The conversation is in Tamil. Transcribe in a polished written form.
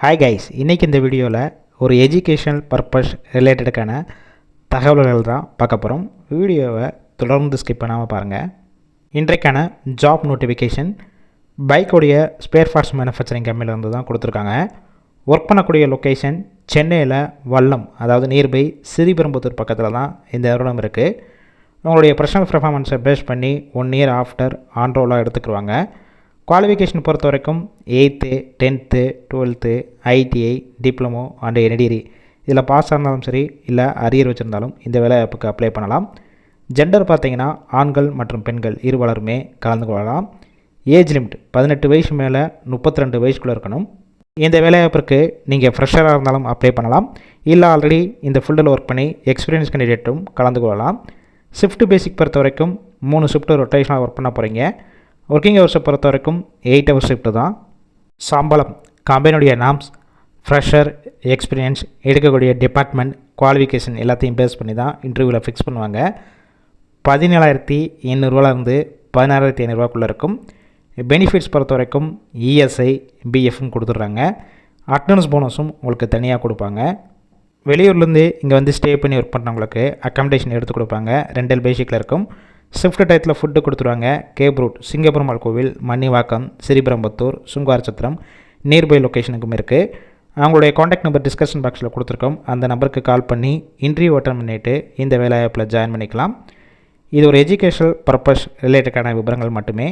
ஹாய் கைஸ், இன்றைக்கி இந்த வீடியோவில் ஒரு எஜுகேஷனல் பர்பஸ் ரிலேட்டடுக்கான தகவல்கள் தான் பார்க்க போகிறோம். வீடியோவை தொடர்ந்து ஸ்கிப் பண்ணாமல் பாருங்கள். இன்றைக்கான ஜாப் நோட்டிஃபிகேஷன் பைக்கோடைய ஸ்பேர் பார்ட்ஸ் மேனுஃபேக்சரிங் கம்பெனிலேருந்து தான் கொடுத்துருக்காங்க. ஒர்க் பண்ணக்கூடிய லொக்கேஷன் சென்னையில் வல்லம், அதாவது நியர்பை ஸ்ரீபெரும்புத்தூர் பக்கத்தில் தான் இந்த நிறுவனம் இருக்குது. உங்களுடைய பர்சனல் பெர்ஃபார்மன்ஸை பேஸ் பண்ணி 1 இயர் ஆஃப்டர் ஆன்ரோலாக எடுத்துக்கிடுவாங்க. குவாலிஃபிகேஷன் பொறுத்த வரைக்கும் 8th 10th 12th ITI diploma and என்டிரி இதில் பாஸ் ஆனாலும் சரி, இல்லை அரியர் வச்சுருந்தாலும் இந்த வேலைவாய்ப்புக்கு அப்ளை பண்ணலாம். ஜெண்டர் பார்த்திங்கன்னா ஆண்கள் மற்றும் பெண்கள் இருவலருமே கலந்து கொள்ளலாம். ஏஜ் லிமிட் 18 வயசு மேலே 32 வயசுக்குள்ளே இருக்கணும். இந்த வேலைவாய்ப்பிற்கு நீங்கள் ஃப்ரெஷராக இருந்தாலும் அப்ளை பண்ணலாம், இல்லை ஆல்ரெடி இந்த ஃபீல்டில் ஒர்க் பண்ணி எக்ஸ்பீரியன்ஸ் கேண்டிடேட்டும் கலந்து கொள்ளலாம். ஷிஃப்ட் பேசிக் பொறுத்த வரைக்கும் 3 ஷிஃப்ட்டு ரொட்டேஷனாக ஒர்க் பண்ண போகிறீங்க. ஒர்க்கிங் ஹவர்ஸை பொறுத்த வரைக்கும் 8 ஹவர்ஸ் ஷிஃப்ட்டு தான். சம்பளம் கம்பெனியுடைய நாம்ஸ், ஃப்ரெஷர், எக்ஸ்பீரியன்ஸ், எடுக்கக்கூடிய டிபார்ட்மெண்ட், குவாலிஃபிகேஷன் எல்லாத்தையும் பேஸ் பண்ணி தான் இன்டர்வியூவில் ஃபிக்ஸ் பண்ணுவாங்க. 17,800 16,500 இருக்கும். பெனிஃபிட்ஸ் பொறுத்த வரைக்கும் இஎஸ்ஐ பிஎஃப்னு கொடுத்துட்றாங்க. அட்டனன்ஸ் போனஸும் உங்களுக்கு தனியாக கொடுப்பாங்க. வெளியூர்லேருந்து இங்கே வந்து ஸ்டே பண்ணி ஒர்க் பண்ணுறவங்களுக்கு அக்காமடேஷன் எடுத்து கொடுப்பாங்க. ரெண்டல் பேசிக்கில் இருக்கும். ஷிஃப்ட் டயத்தில் ஃபுட்டு கொடுத்துருவாங்க. கேப் ரூட் சிங்கப்பெருமாள் கோவில், மன்னிவாக்கம், ஸ்ரீபெரும்புத்தூர், சுங்குவாரச்சத்திரம் நியர்பை லொக்கேஷனுக்கும் இருக்குது. அவங்களுடைய காண்டாக்ட் நம்பர் டிஸ்கஷன் பாக்ஸில் கொடுத்துருக்கோம். அந்த நம்பருக்கு கால் பண்ணி இன்டர்வியூ அட்டன் பண்ணிவிட்டு இந்த வேலைவாய்ப்பில் ஜாயின் பண்ணிக்கலாம். இது ஒரு எஜுகேஷனல் பர்பஸ் ரிலேட்டடான விவரங்கள் மட்டுமே.